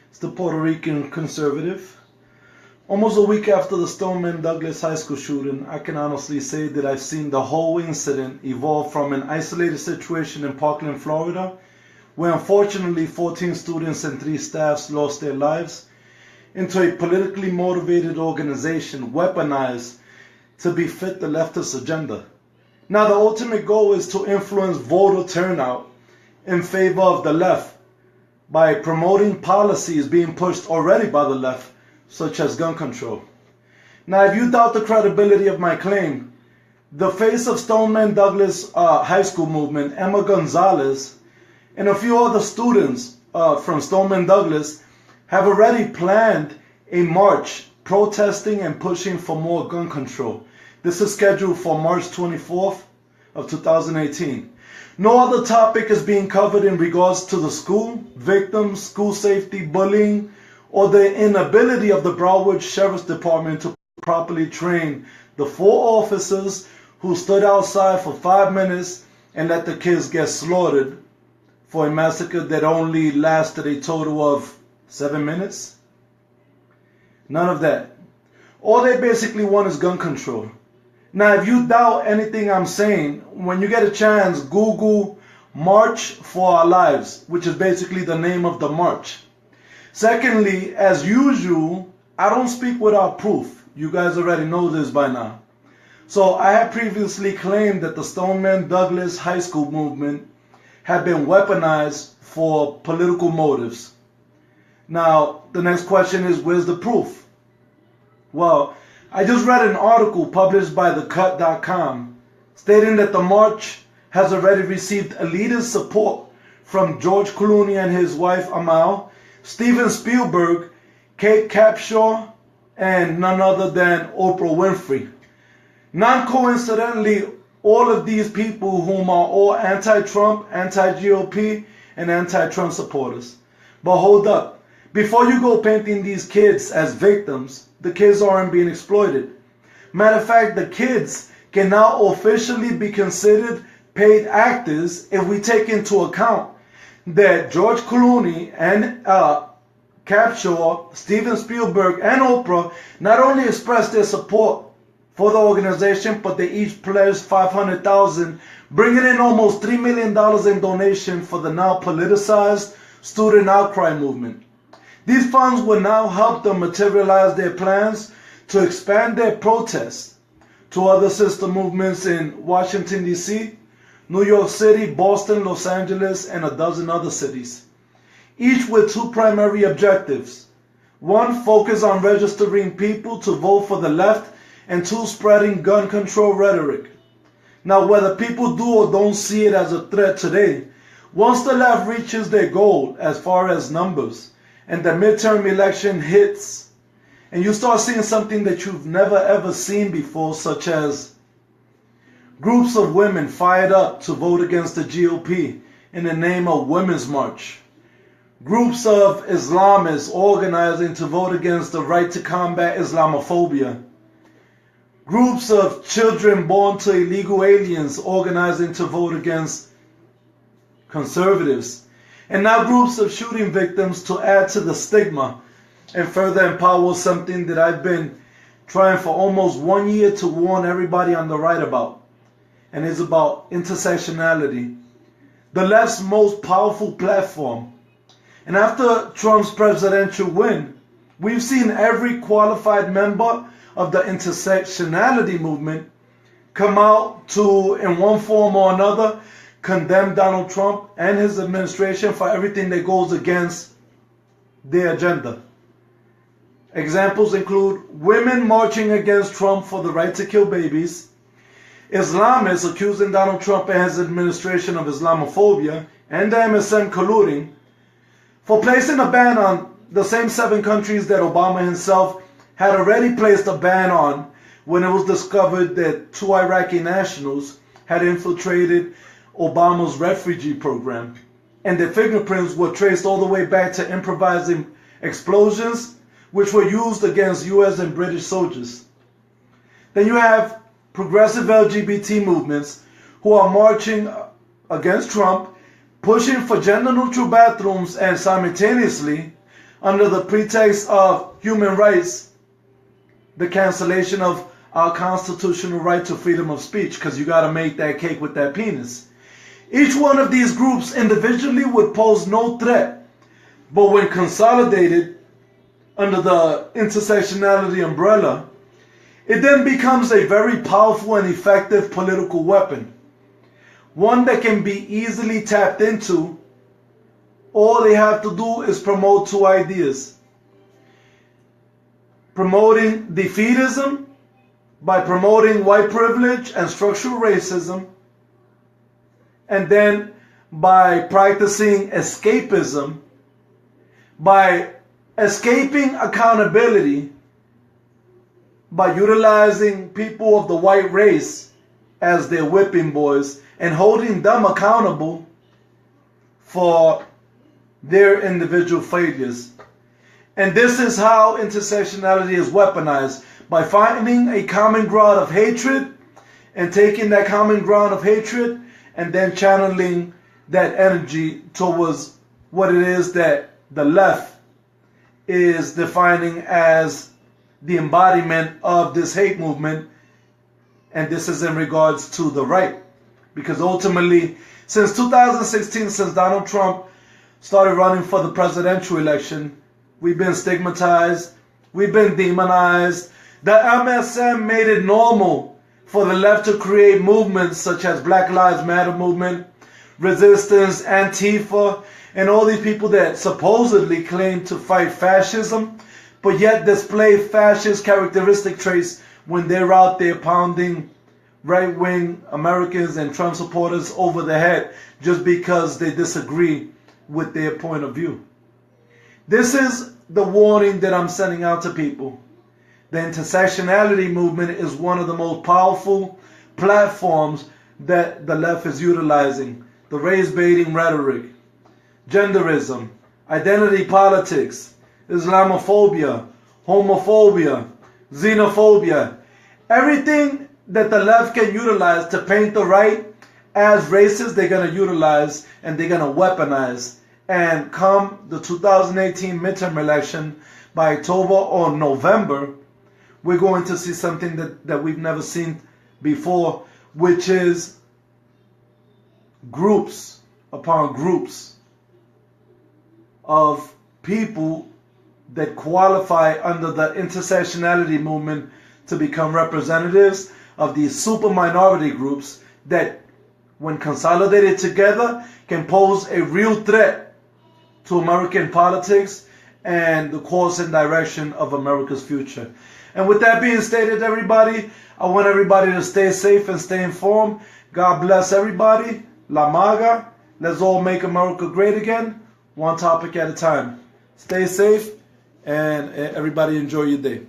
It's the Puerto Rican conservative. Almost a week after the Stoneman Douglas High School shooting, I can honestly say that I've seen the whole incident evolve from an isolated situation in Parkland, Florida, where unfortunately 14 students and 3 staffs lost their lives, into a politically motivated organization weaponized to befit the leftist agenda. Now the ultimate goal is to influence voter turnout in favor of the left by promoting policies being pushed already by the left, such as gun control. Now, if you doubt the credibility of my claim, the face of Stoneman Douglas High School movement, Emma Gonzalez, and a few other students from Stoneman Douglas have already planned a march protesting and pushing for more gun control. This is scheduled for March 24th of 2018. No other topic is being covered in regards to the school, victims, school safety, bullying, or the inability of the Broward Sheriff's Department to properly train the 4 officers who stood outside for 5 minutes and let the kids get slaughtered for a massacre that only lasted a total of 7 minutes. None of that. All they basically want is gun control. Now, if you doubt anything I'm saying, when you get a chance, Google March for Our Lives, which is basically the name of the march. Secondly, as usual, I don't speak without proof. You guys already know this by now. So I had previously claimed that the Stoneman Douglas High School movement had been weaponized for political motives. Now, the next question is, where's the proof? Well, I just read an article published by thecut.com stating that the march has already received elitist support from George Clooney and his wife Amal, Steven Spielberg, Kate Capshaw, and none other than Oprah Winfrey. Non-coincidentally, all of these people whom are all anti-Trump, anti-GOP, and anti-Trump supporters. But hold up. Before you go painting these kids as victims, the kids aren't being exploited. Matter of fact, the kids can now officially be considered paid actors if we take into account that George Clooney and Capshaw, Steven Spielberg, and Oprah not only expressed their support for the organization, but they each pledged $500,000, bringing in almost $3 million in donation for the now politicized student outcry movement. These funds will now help them materialize their plans to expand their protests to other sister movements in Washington, D.C., New York City, Boston, Los Angeles, and a dozen other cities, each with 2 primary objectives. 1, focus on registering people to vote for the left, and 2, spreading gun control rhetoric. Now, whether people do or don't see it as a threat today, once the left reaches their goal as far as numbers, and the midterm election hits, and you start seeing something that you've never ever seen before, such as groups of women fired up to vote against the GOP in the name of Women's March, groups of Islamists organizing to vote against the right to combat Islamophobia, groups of children born to illegal aliens organizing to vote against conservatives, and now groups of shooting victims to add to the stigma and further empower something that I've been trying for almost 1 year to warn everybody on the right about. And it's about intersectionality, the left's most powerful platform. And after Trump's presidential win, we've seen every qualified member of the intersectionality movement come out to, in one form or another, condemn Donald Trump and his administration for everything that goes against their agenda. Examples include women marching against Trump for the right to kill babies, Islamists accusing Donald Trump and his administration of Islamophobia, and the MSM colluding for placing a ban on the same 7 countries that Obama himself had already placed a ban on when it was discovered that 2 Iraqi nationals had infiltrated Obama's refugee program, and their fingerprints were traced all the way back to improvising explosions which were used against US and British soldiers. Then you have progressive LGBT movements who are marching against Trump, pushing for gender-neutral bathrooms, and simultaneously under the pretext of human rights, the cancellation of our constitutional right to freedom of speech, because you got to make that cake with that penis. Each one of these groups individually would pose no threat, but when consolidated under the intersectionality umbrella, it then becomes a very powerful and effective political weapon, one that can be easily tapped into. All they have to do is promote two ideas: promoting defeatism by promoting white privilege and structural racism, and then by practicing escapism, by escaping accountability, by utilizing people of the white race as their whipping boys and holding them accountable for their individual failures. And this is how intersectionality is weaponized, by finding a common ground of hatred and taking that common ground of hatred and then channeling that energy towards what it is that the left is defining as the embodiment of this hate movement. And this is in regards to the right. Because ultimately, since 2016, since Donald Trump started running for the presidential election, we've been stigmatized, we've been demonized. The MSM made it normal for the left to create movements such as Black Lives Matter movement, Resistance, Antifa, and all these people that supposedly claim to fight fascism, but yet display fascist characteristic traits when they're out there pounding right-wing Americans and Trump supporters over the head just because they disagree with their point of view. This is the warning that I'm sending out to people. The intersectionality movement is one of the most powerful platforms that the left is utilizing. The race-baiting rhetoric, genderism, identity politics, Islamophobia, homophobia, xenophobia, everything that the left can utilize to paint the right as racist, they're going to utilize and they're going to weaponize. And come the 2018 midterm election, by October or November, we're going to see something that we've never seen before, which is groups upon groups of people that qualify under the intersectionality movement to become representatives of these super minority groups that, when consolidated together, can pose a real threat to American politics and the course and direction of America's future. And with that being stated, everybody, I want everybody to stay safe and stay informed. God bless everybody. La Maga. Let's all make America great again, one topic at a time. Stay safe, and everybody enjoy your day.